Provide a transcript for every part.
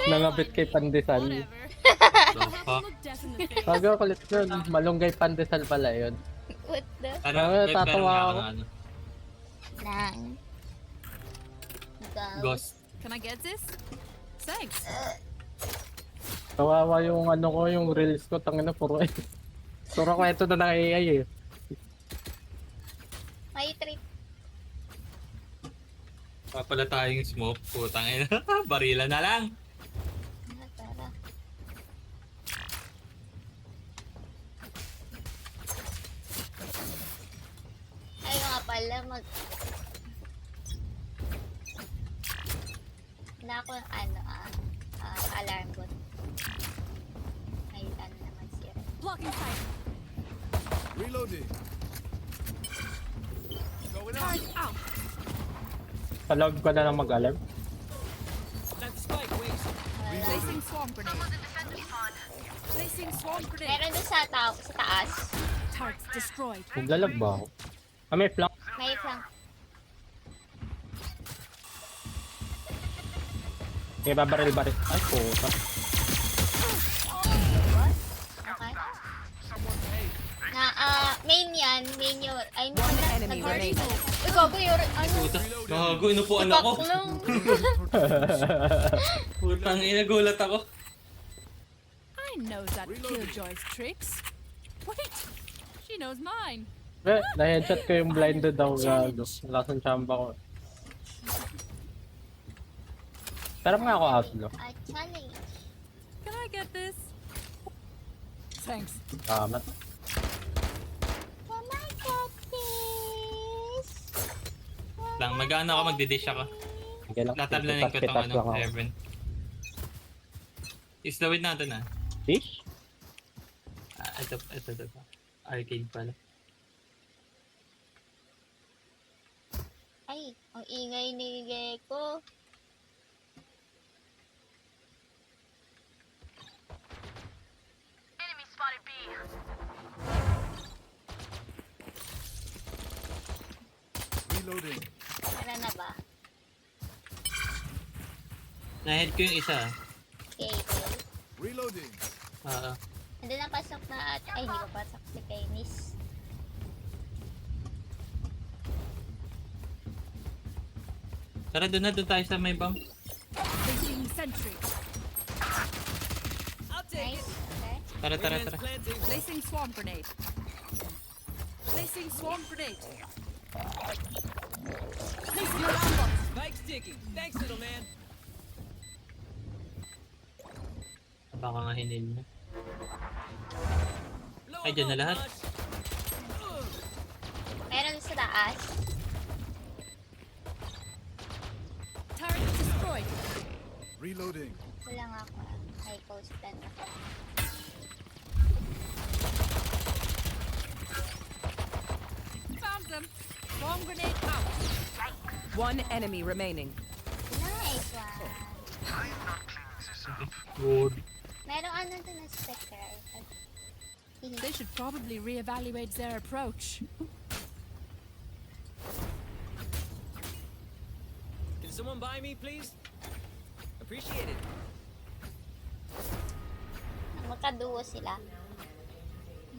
Nangabit kay Pandesal. So, fuck. Bago kulit yun. Malunggay Pandesal pala yun. What the? Ah, tatawa nga ako. ano, Nang. Ghost. Can I get this? Thanks. Kawawa yung ano ko, yung reels ko. Tangina, puro ay. Puro kwento na ng AI eh. May trip. Papala tayong smoke. Putang ina. Barila na lang. Tara. Ay nga pala, na ako ng alarm bot. Ay, ano naman siya. Blocking sight. Reloading. Going Turret on. out. Sa loob ko na lang mag-alarm. Placing swarm grenade. Placing swarm grenade. Meron doon sa taas. Turrets destroyed. Naglalag ba ako? Ah, may flank. May flank. May babaril-baril. Ay, puta. Okay. Main yan. Main yun. Ay, no, enemy remaining. Uy, gago yun. Ano? Puta. Gago, inupuan ako. Paklong. Putang ina, gulat ako. I know that Killjoy's tricks. Wait, she knows mine. Eh, na-headshot ko yung blinded ako gago. Lakas ng chamba ko. Tarap nga ako outlaw. A challenge. Can I get this? Thanks. Tama. Can I get this? Lang, mag-ano ako, magdidish ako. Sige lang. Tatablanin ko Pitas tong ano, lang ako. Heaven. Islawin natin ah. Fish? Ito. Arcade pala. Ay, ang ingay ni Gecko. Reloading. Tara na ba? Na-head ko yung isa. Okay. Reloading. Ando na pasok na at... Ay, hindi ko pasok si Kainis. Tara, doon tayo sa may bang. Placing sentry. Nice. Okay. Tara. Placing swarm grenade. Placing swarm grenade. Placing alarm bot. Spike's ticking. Thanks, little man. Baka nga hinil na. Blow Ay, dyan na up, lahat. Rush. Meron sa taas. Turret destroyed. Reloading. Wala nga ako. High post plan ako. Found them. Swarm grenade out. One enemy remaining. Nice one. Good. Merong ano dun na Spectre. They should probably reevaluate their approach. Can someone buy me, please? Appreciate it. Magkaduo sila.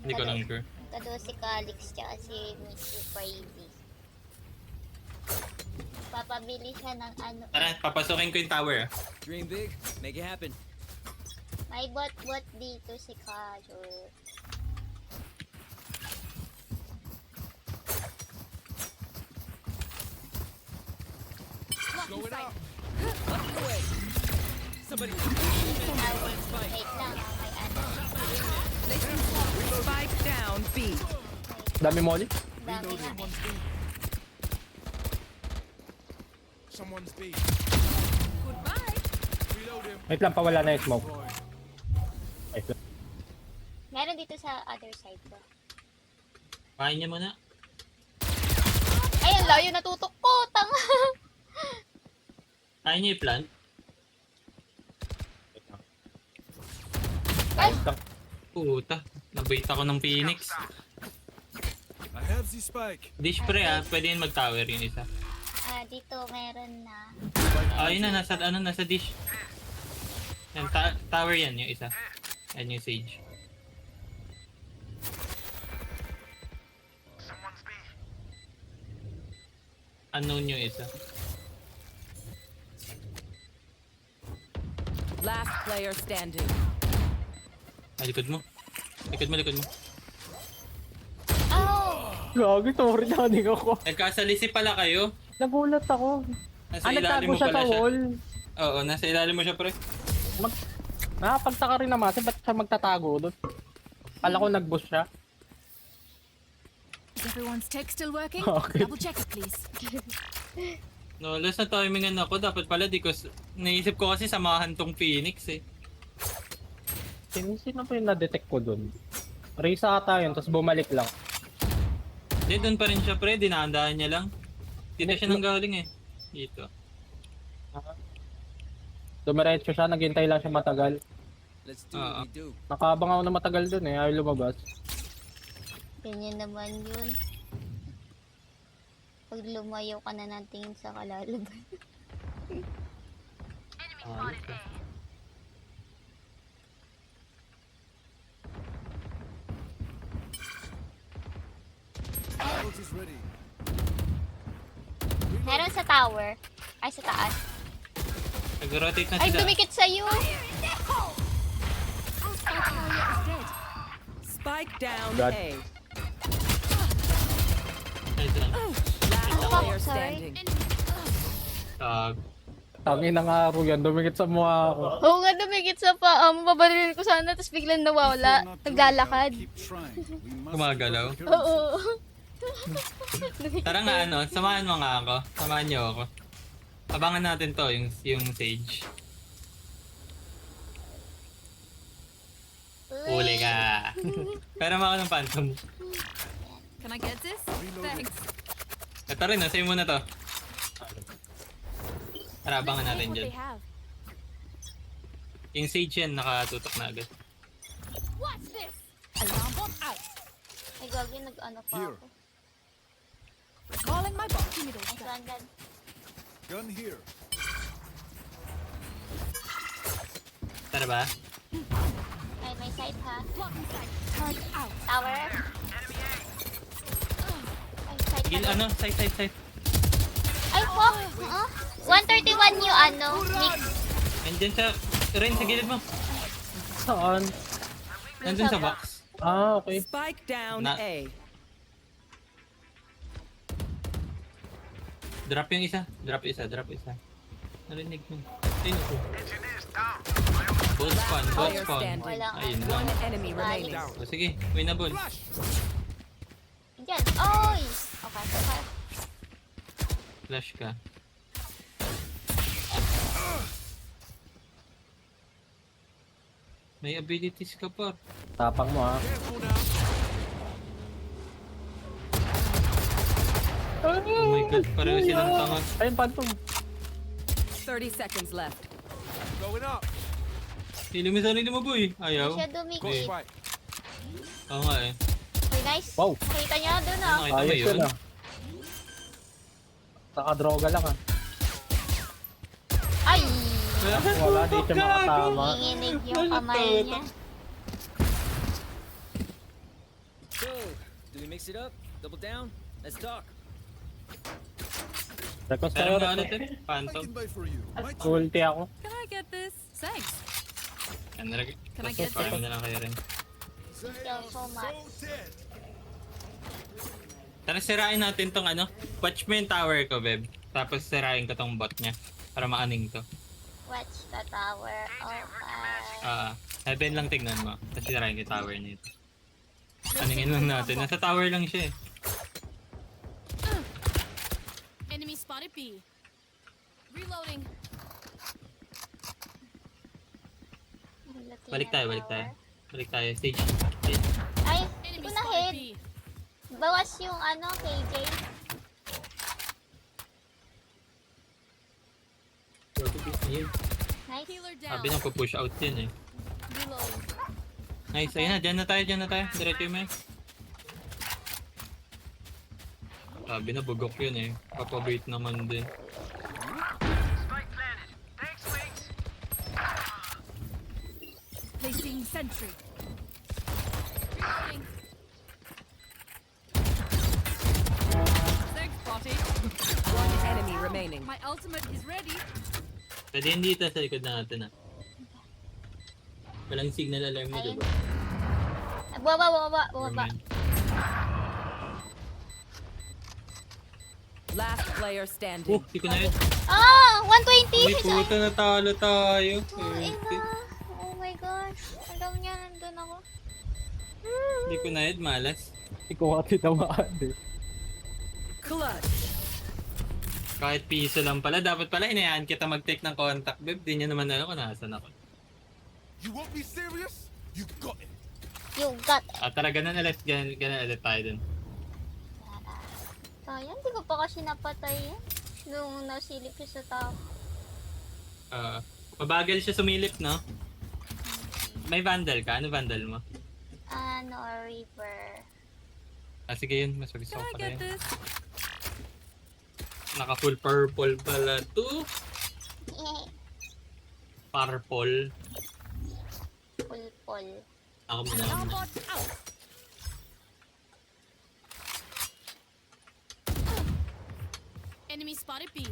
Hindi ko lang sure. Magkaduo si Calix tsaka si Mr. Crazy. Papabili siya ng ano. Tara, papasukin ko yung tower ah. Dream big, make it happen. May bot dito si Kajo. Blocking Going sight. up. Left away. Somebody. Wait lang, may ano. Placing swarm. Spike down B. Dami molly? Dami nga eh. Someone's B. Someone's B. Goodbye. Reloading. Wait lang, pawala na yung smoke. Boy. Wait lang. Meron dito sa other side ko. Kain niya muna. Ay, ang layo natutok ko! Tanga! Kain niya yung plant. Ay! Puta, nabait ako ng Phoenix. I have the spike. Dish pre ah, pwede yun mag-tower yung isa. Dito meron na. Ayun na, nasa dish. Yan, tower yan, yung isa. Yan yung Sage. Unknown yung isa. Last player standing. Ay, likod mo. Likod mo. Oh! Gagi, sorry na hindi ako. Nagkasalisi pala kayo. Nagulat ako. Nasa ilalim Nagtago mo siya pala sa siya. wall. Oo, nasa ilalim mo siya, pre. Nakapagtaka rin naman kasi ba't siya magtatago doon? Kala ko nag-boss siya. Is everyone's tech still working? Okay. Double check it, please. No, last na timingan ako. Dapat pala di ko... Naisip ko kasi samahan tong Phoenix eh. Sino pa yung na-detect ko doon? Reza ata yun, tapos bumalik lang. Hindi, doon pa rin siya, pre. Dinahandaan niya lang. Dito siya nang galing eh. Dito. Dumiretso siya, naghintay lang siya matagal. Let's do what we do. Nakabang ako na matagal doon eh, ayaw lumabas. Ganyan naman yun. Pag lumayo ka na ng tingin sa kalalaban. Ult is ready. Meron sa tower. Ay, sa taas. Nag-rotate na Ay, sila. dumikit sa'yo! Spike down God. A. Nice lang. Last Oh, player sorry. standing. Tangin ng araw yan, dumikit sa mukha ako. Oo nga, dumikit sa paa. Mababalin ko sana, tapos biglang nawawala. Naglalakad. Keep trying. We must Gumagalaw. recover the Oo. Tara nga ano, samahan mo nga ako. Samahan niyo ako. Abangan natin to, yung Sage. Uli ka. Pero ako ng Phantom. Can I get this? Thanks. Ito rin, sa'yo muna to. Tara, abangan natin What dyan. they have. Yung Sage yan, nakatutok na agad. What's this? Alarm bot out. Ay, gagi, nag-ano pa Here. ako. Calling my bot. Give me those Ay, guns. saan gun here. Tara ba? Ay, may side ha. Blocking sight. Turret out. Tower. Ay, side Gil, pala. ano? Side. Ay, fuck! 131 yung ano, mix. Andyan siya. Ren, sa gilid mo. Saan? Nandun sa box. Ah, okay. Spike down Na- A. Drop yung isa. Drop isa. Narinig mo. Ayun ako. Ball spawn. Player standing. Walang Ayun ano. lang. One enemy remaining. O sige, winnable. Yan. Oy! Okay. Flash ka. May abilities ka pa. Tapang mo ha. Careful now. Oh my god, pareho silang tanga. Ayun, Phantom. 30 seconds left. Going up. Hili mo sarili mo, boy. Ayaw. Siya dumikit. Spike. Oo nga eh. Ay, nice. Wow. Nakita niya doon ah. Nakita mo Ayos yun? yun ah. Nakadroga lang ah. Ay! Wala di siya makatama. Nanginginig yung kamay niya. So, do we mix it up? Double down? Let's talk. Request Pero tayo, nga ulit request. eh. I Phantom. can buy for you. My Ulti ako. Can I get this? Thanks. Can I get Parang na lang kayo rin. Thank you so much. dead. Tara, sirain natin tong ano. Watch mo yung tower ko, Beb. Tapos sirain ko tong bot niya. Para maaning to. Watch the tower. Okay. Heaven lang tignan mo. Tapos sirain ko yung tower nito. Aningin lang natin. Nasa tower lang siya eh. Enemy spotted B. Reloading. Balik tayo. Stage. Ay, Enemy ko na spotted hit. B. Bawas yung ano, KJ. Nice. Healer down. Sabi na push out yun eh. Reloading. Nice, ayun na. Diyan na tayo. Diretso mo eh. Sabi na bugok yun eh. Papabait naman din. sentry. Reloading. Thanks, Potty. One enemy remaining. My ultimate is ready. Pwede hindi dito sa likod natin ah. Walang signal alarm nito Ayun. ba? Bumaba. Last player standing. Hindi ko na yun. Ah! 120! Uy, puta, natalo tayo. Oh, ina. Oh my gosh. Alam niya, nandun ako. Hindi ko na yun, malas. Ikaw ka tinamaan eh. Clutch. Kahit piso lang pala, dapat pala inayaan kita mag-take ng contact, babe. Di niya naman alam kung nasan ako. You won't be serious? You got it. You got it. Tara, ganun ulit tayo dun. Sayang, di ko pa kasi napatay yan. Nung nasilip siya sa tao. Mabagal siya sumilip, no? May vandal ka? Ano vandal mo? Ano, Reaper. Sige yun, mas gusto Can ko I pala get yun. this? Naka full purple pala to. Purple. Pulpol. Ako muna. Alarm bot out. Enemy spotted B.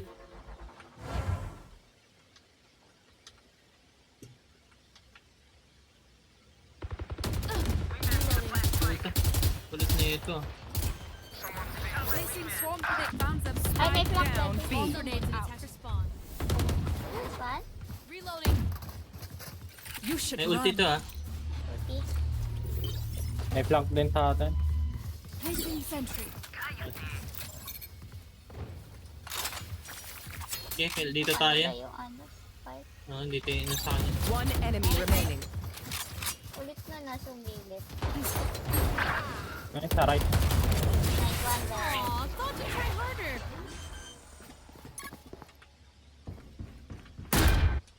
Ulit na ito. Placing swarm grenade bounds them. Ay, may flank down, doon. B. Swarm grenades out. Spawn. This one? Reloading. You should May ulti run. to ah. Ulti. May flank din sa atin. Placing sentry. Okay, Phil, dito tayo. Ano yung ano? Fight. Dito yung nasa kanya. One enemy remaining. Ulit na nasumilip. Ay, sa right. Nice one there. Aw, thought to try harder.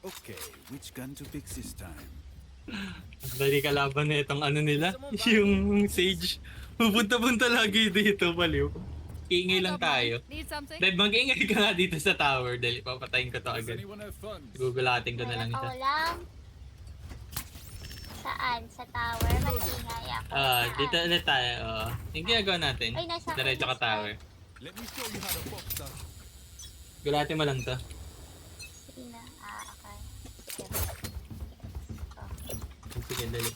Okay, which gun to pick this time? Dali kalaban na itong ano nila. Yung Sage. Pupunta-punta lagi dito, baliw. Iingay lang tayo. Need something? Babe, mag-ingay ka nga dito sa tower. Dali, papatayin ko to Does agad. anyone have funds? Gugulatin ko na lang Meron ito. ako lang. Saan? Sa tower? Mag-ingay ako. Dito ulit tayo. Yung ginagawa natin. Ay, nasa akin Diretso ka this tower. Let me show you how to box up. Gulatin mo lang to. Sige na. Okay. Sige. Sige, dali.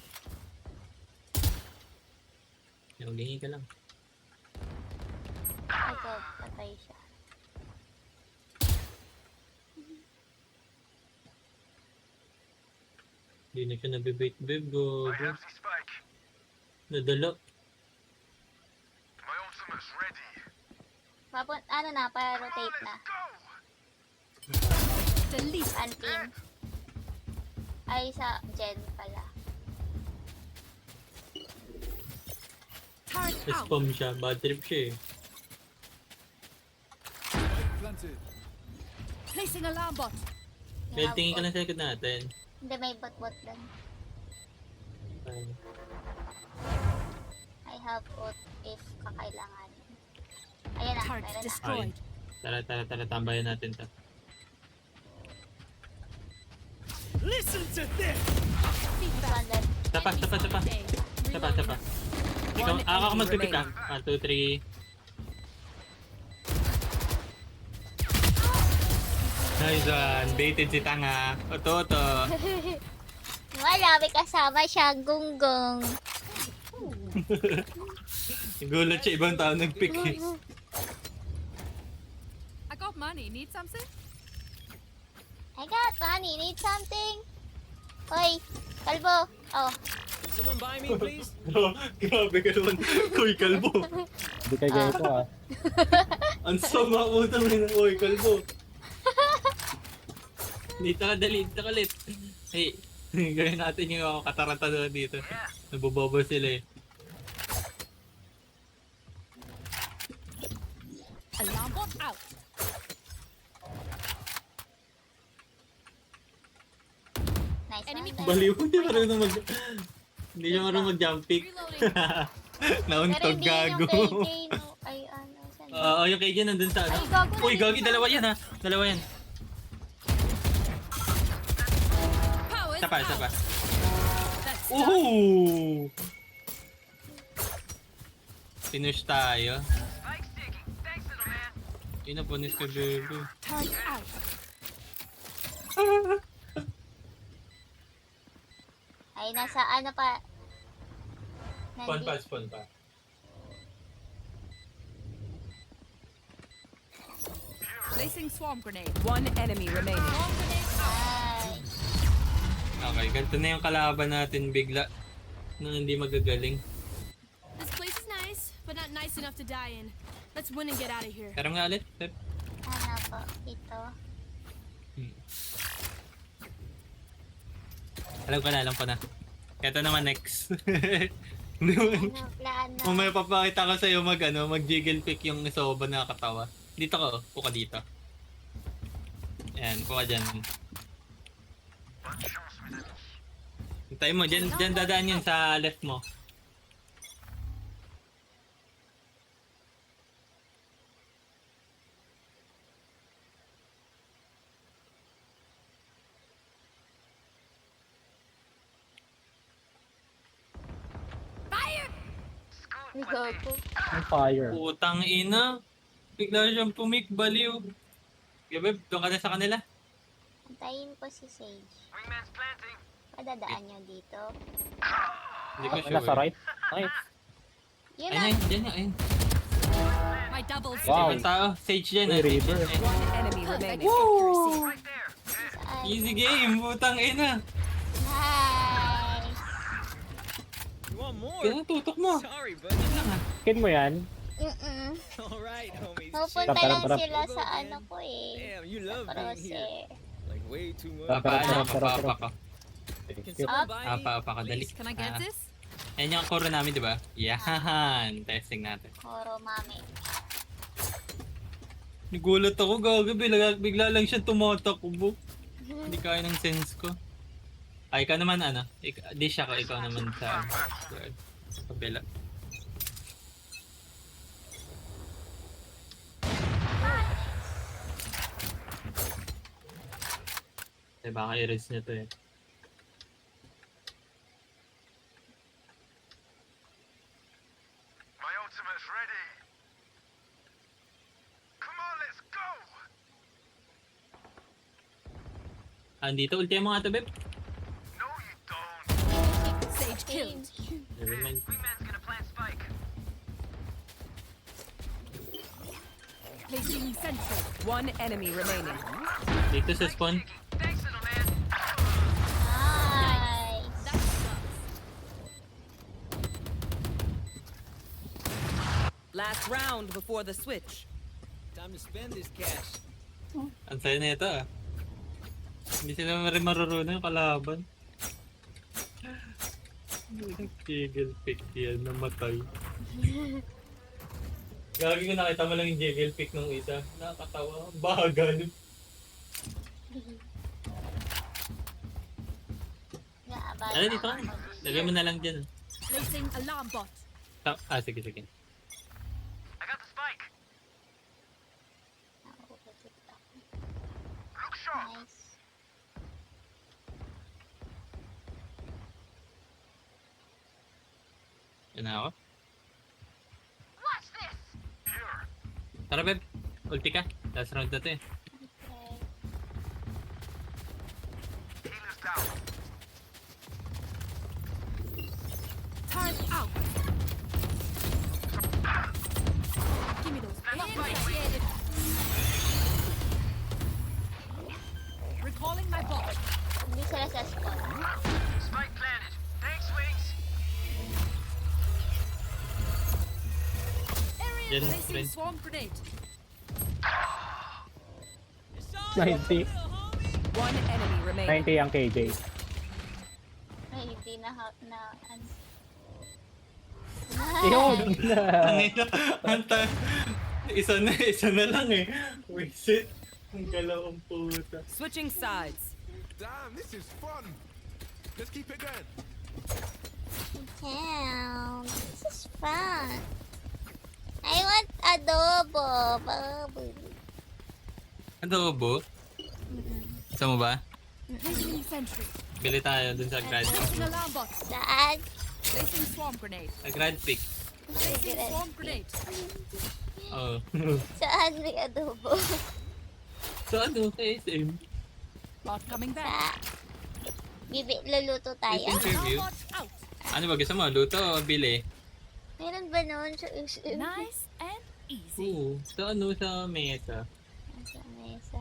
Yung ka lang. Ito, patay siya. Hindi na siya nabibait, babe. Go. Nadala. Ano na, para-rotate na. Delete. Antin. Ay, sa Gen pala. Turret out. Spam siya. Bad trip siya eh. Spike planted. Placing alarm bot. Dahil tingin ka lang sa likod natin. Hindi, may bot-bot doon. I have bot if kakailangan. Ayan na, Target meron na. destroyed. Tara, tambayan natin to. Listen to this! One left. Sapa. Ikaw, One ako enemy magpipik ka. remaining. 1, 2, 3. Nice one. Baited si Tanga. Oto. Wala, may kasama siya, gunggong. Gulat siya, ibang tao nag-pick eh. I got money. Need something? I got money, need something? Hoy, kalbo. Oh, Can someone buy me, please? Grabe ka naman. Koy, kalbo. Hindi kayo ganito ah. Ang sama mo naman ng koy, kalbo. Dito ka, dali. Dito ka ulit. Hey, gawin natin yung kataranta doon dito. Nabobobo sila eh. Alarm bot out. nice Enemy one there. Baliw, hindi marunong hindi niya marunong mag-jump pick. Reloading. Nauntog, Pero hindi gago. yung KJ, no. Ay, ano, saan? Oo, yung KJ nandun sa ano. Ay, gago. Uy, gagi, dalawa yan ha. Dalawa yan. Powers Isa pa. out. That's Ooh! Pinush tayo. Pinapunis ka, baby. Turret out. Ay, nasa ano pa. Spawn pa, spawn pa. Placing swarm grenade. One enemy remaining. Ay. Okay, ganito na yung kalaban natin bigla nang hindi magagaling. This place is nice, but not nice enough to die in. Let's win and get out of here. Pero nga ulit, Pep. Ano po? Ito. Alam ko na. Ito naman next. Ano plano? Mamaya papakita ko sa'yo mag-jiggle pick yung soba na katawa. Dito ka, puka dito. Ayan, puka dyan. Hintayin mo, dyan dadaan yun sa left mo. Gago. Ang fire. Putang ina. Bigla siyang pumik, baliw. Gabi, doon ka na sa kanila. Antayin ko si Sage. Padadaan nyo dito. Hindi ko Wala sa sure. right. Nice. Yun Ayun, lang. ayun, dyan, ayun. My double Wow. Ibang tao, Sage dyan. Uy, Sage River. dyan. One enemy remaining. Saan? Easy game, putang ina. Nice. You want more? Kaya tutok mo. Sorry, buddy. Skin mo yan. Mm-mm. All right, homies. Pupunta Tarap, lang tarap. sila sa ano ko eh. Damn, you Sa love being here. crosshair. Like way too much. Tarap, Papaano tarap, ka, tarap, papa tarap. ka. Can someone buy me? Apa ka, dali. Can I get this? Ayan yung kuro namin, di ba? Yan. Testing natin. Koro mami. Nagulat ako, gaga. Bigla lang siya tumatakbo. Hindi kaya ng sense ko. Ay, ikaw naman ano? Dish ako, ikaw naman sa kabila. Eh, baka i-res niya to eh. My ultimate's ready. Come on, let's go. Andito, ulti mo nga to, Beb. No, you don't. Sage killed. Never mind. Wingman's gonna plant spike. Placing sentry. One enemy remaining. Dito sa spawn. Thanks, little man. Nice. That sucks. Last round before the switch. Time to spend this cash. Ang saya na ito ah. Hindi sila rin marunong yung kalaban. Jiggle pick yan, namatay. Gagi ko nakita mo lang yung jiggle pick nung isa. Nakakatawa, bagal. Naabala Ano dito ka? ako. Lagay mo na lang dyan. Placing alarm bot. Sige, sige. I got the spike. Nauulit ako. Look sharp. Nice. Yan na ako. Watch this. Here. Tara, Beb. Ulti ka. Last round na to eh. Okay. Healer's down. Turret out. Give me those. Initiated. Recalling my bot. Hindi sila sa spawn. Spike planted. Thanks, wings. Area Yan, placing friend. swarm grenade. 90. One enemy remaining. 90 ang KJ. Ay, hindi na ano. Yun! Anta. Isa na lang eh. Wisit. Ang galaw ang puta. Switching sides. Damn, this is fun. Let's keep it going. Damn, this is fun. I want adobo. Baboy. Adobo? Gusto mo ba? Placing sentry. Bili tayo dun sa grad. Placing alarm bot. Saan? Placing swarm grenade. Sa grad pick. Placing swarm grenade. Oh. Saan may adobo? So ano, sa SM? Bot coming Sa... back. Luluto tayo. Yes, interview. Alarm bot out. Ano ba gusto mo? Luto o bili? Meron ba noon sa SM? Nice and easy. Oo. Sa ano, sa mesa. Sa mesa.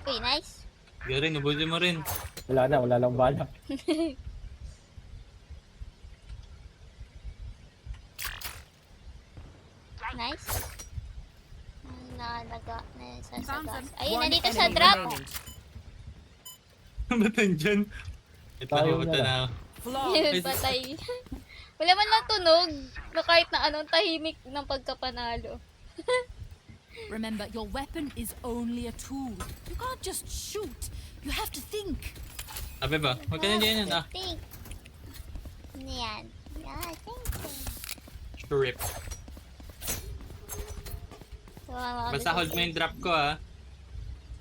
Uy, nice. Garin, ubusin mo rin. Wala na, wala lang bala. Nice. Nalaga na sa Found sagas. them. Ayun, One nandito sa enemy drop. remaining. Ba't nandyan? Ito Tayo na, ito na na. Flawless. Patay. Wala man lang tunog. Na kahit na anong tahimik ng pagkapanalo. Remember, your weapon is only a tool. You can't just shoot. You have to think. Sabi ba? Huwag ka na dyan yan ah. Think. Ano yan? Yeah, think. Strip. So, Basta hold mo yung drop ko ah.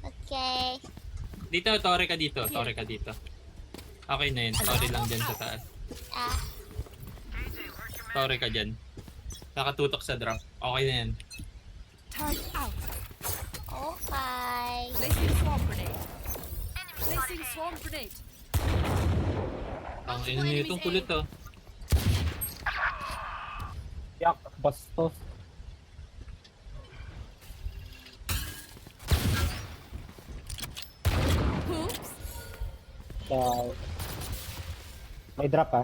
Okay. Dito, tore ka dito. Tore ka dito. Okay na yun. Tore lang dyan sa taas. Ah, Tore ka dyan. Nakatutok sa drop. Okay na yan. Turret out. okay. Placing swarm grenade. Placing swarm grenade. Ang ino nitong kulit oh. Yak, bastos. Oops. May drop ha.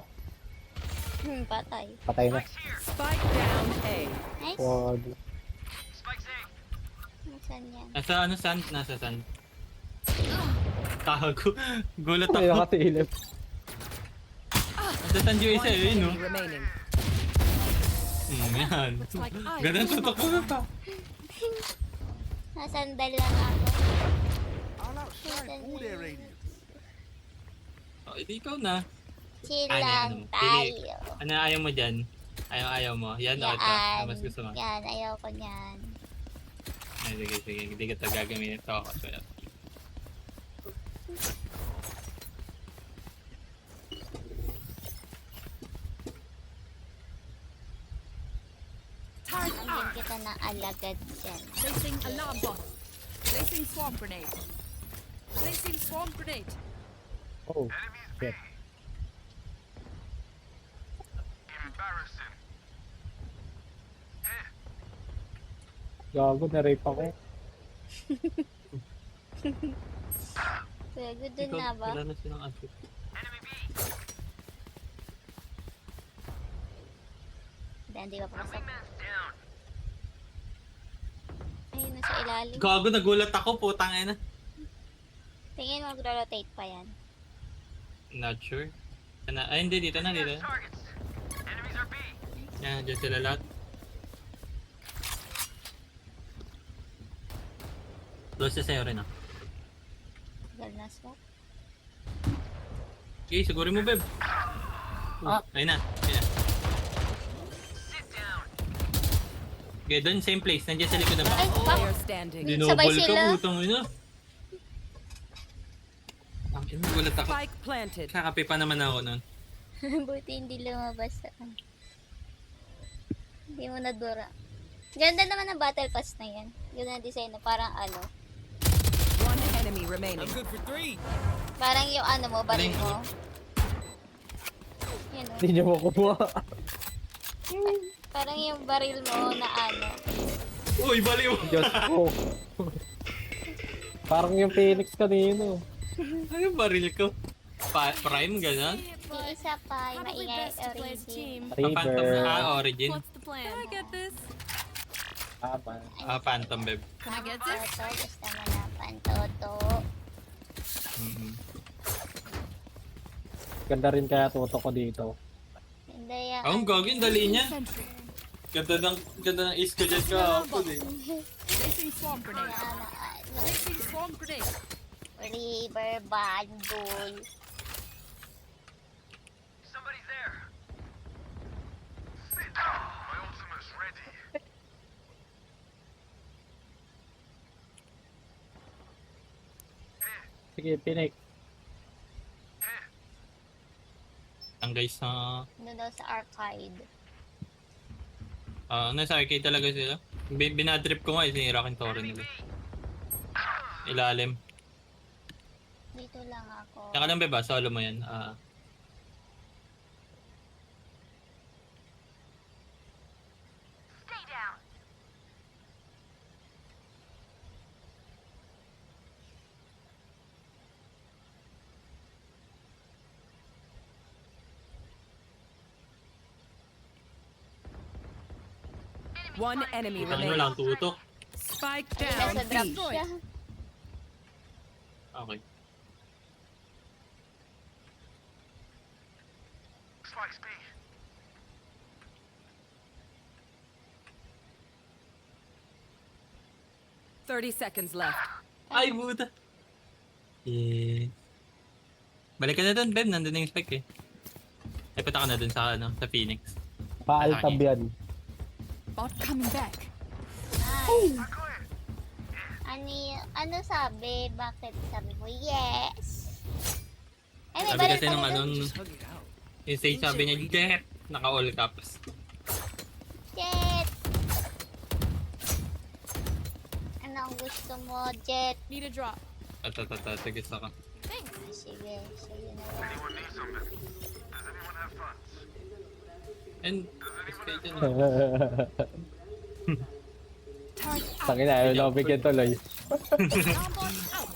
Patay. Patay na. Spike down A. Nice. Wag. Nasaan yan? Nasa ano sand? Nasa sand. Tago. Gulat May ako. nakasilip. Nasa sand yung isa eh, no? Enemy remaining. Yan. Like I Ganun tutok ko na pa. Nasandal lang ako. I'll outshine all their aliens. Oh, edi ikaw na. Chill Ano, lang ano? tayo. Ano ayaw mo dyan? Ayaw mo. Yan o ito. Yan. Mas gusto mo. Yan, ayaw ko niyan. Ay, sige. Hindi ko ito gagamitin. Ito ako. So, yan. turret Hindi out. kita na alagad dyan. Placing alarm bot. Placing swarm grenade. Placing swarm grenade. Oh, shit. Embarrassing. Gago, na-rape ako. Pwede dun Ikaw, na ba? wala na silang asset. Hindi pa pasok. Ayun na sa ilalim. Gago, nagulat ako. Putang ina. Tingin mo magro-rotate pa yan. Not sure. Ay, hindi. Dito na. Yan, dyan sila lahat. Close sa'yo rin ah. Gal na swap. Okay, siguro mo, Beb. Ah. Ayun na. Okay, doon same place. Nandiyan sa likod na ba? Ay, fuck! Player standing. Sabay Dinobol ka, sila. putang ina. Ang ina, gulat ako. Spike planted. Kakape pa naman ako nun. Buti hindi lumabas sa Hindi mo nadura. Ganda naman ang battle pass na yan. Yun ang design na parang ano. One enemy remaining. I'm good for 3. Parang yung ano mo, baril mo. Yun o. Hindi niya makuha. Parang yung baril mo na ano. Uy, baliw! Diyos ko. Parang yung Phoenix kanino. Ano baril ko? Prime, gano'n? Yung isa pa, yung Probably maingay best to play as a origin. team. Phantom River. Origin. What's the plan? Can I get this? Tama. Phantom, Beb. Can I get this? Toto, gusto mo na pantoto. Mhm. Ganda rin kaya tuto ko dito. Hindi yan. Ang gagawin, dali niya. Sentry. Ganda ng is ko dyan ka ako eh. Placing swarm grenade. Ano, Placing swarm grenade. River Bundle. Somebody's there. Sit down. My ultimate's ready. Sige, pinik. Ang guys na... Ano daw sa arcade. nasa arcade talaga sila. Binadrip ko nga, sinira ko yung torre nila. Ilalim. Dito lang ako. Saka lang ba, solo mo yan. One enemy Ano remaining. lang, tutok. Spike Ay, nasa down drop B. siya. Okay. Spikes B. 30 seconds left. Ay, buta! Yeah. Balik ka na dun, Beb. Nandun na yung spec eh. Ay, punta ka na dun sa, sa Phoenix. Paaltab yan. Bot coming back. Ay. Ano sabi? Bakit sabi mo yes? Ay, may Sabi baril kasi pala nung dun. anong... Yung stage sabi niya, Jet! Naka-all caps. Jet! Ano ang gusto mo, Jet? Need a drop. Sige, saka. Sige na lang. And, skate yun. Tangin na, ayaw na ako bigyan tuloy. Alarm bot out.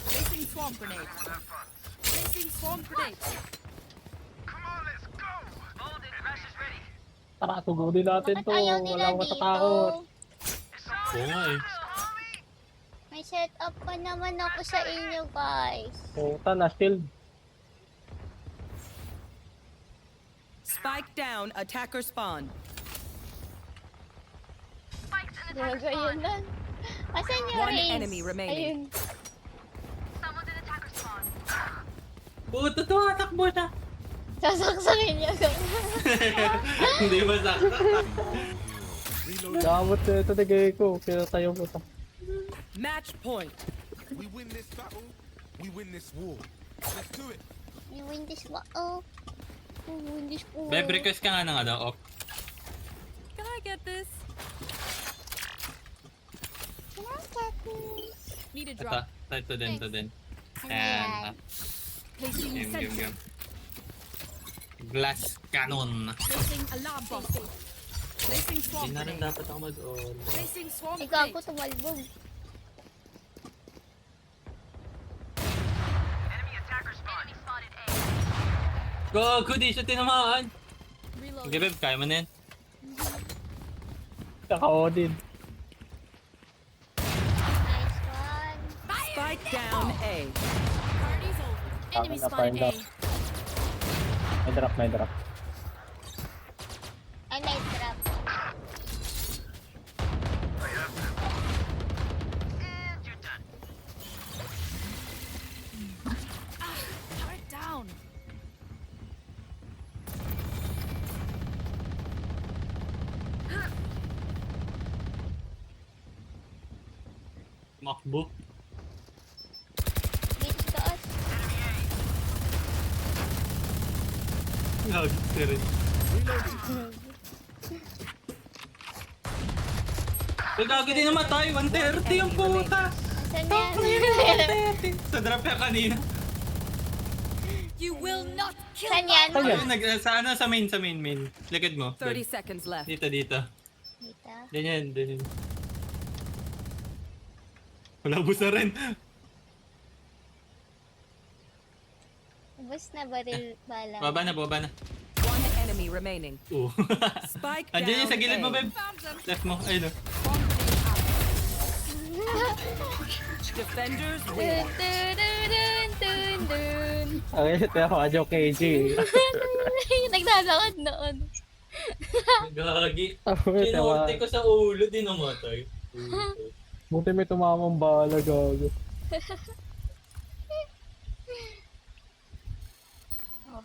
Placing swarm grenade. Placing swarm grenade. Tara, tugunin natin Bakit to. ayaw nila Walang dito? matatakot. Oo nga eh. May setup pa naman ako sa inyo, guys. Puta na, shield. Spike down. Attacker spawn. Gaga yun lang. Asan yung One race? enemy remaining. Ayun. Puta to, takbo siya! Sasaksakin niya. Hindi ba sakta? Damot na ito, nagay ko. Pinatayo ko ito. Match point. We win this battle, we win this war. Let's do it. You win this one. Oh. You win this one. Beb, request ka nga ng off. Can I get this? Need a Ito, drop. to din. Ano And, yan? Placing sentry. game. Glass cannon. Placing alarm bot. Placing swarm Hindi na rin grenade. dapat ako mag-all. Placing swarm Ikaw ako grenade. tumalbog. Go, di siya tinamaan. Reload. Sige, Beb, kaya mo na yan. Kaka-Odin. Nice one. Spike down A. Party's over. Enemy na, spotted find A. out. May drop. Ay, nice trap. Turret down. Makbo. Dito sa taas. Gagawin si rin. Gagawin din namatay. 130 yung puta. Saan yan? Sa drop yan kanina. You will not kill Saan my yan? Saan yan? Ayun, sa main. Likod mo. 30 seconds left. Dito. Dito. Ganyan. Wala busa rin. Ubus na baril bala. Baba na. One enemy remaining. Oo. Spike down Andiyan yung sa gilid mo, A. Beb. Found them. Left mo. Ayun o. Swarm grenade out. Defenders Dun, win. dun, dun, dun, dun. Ay, ito ako, Adjo KG. Naglalakad noon. Gagi. Tawa. Kinorte ko sa ulo, di namatay. Buti may tumamang bala, gago.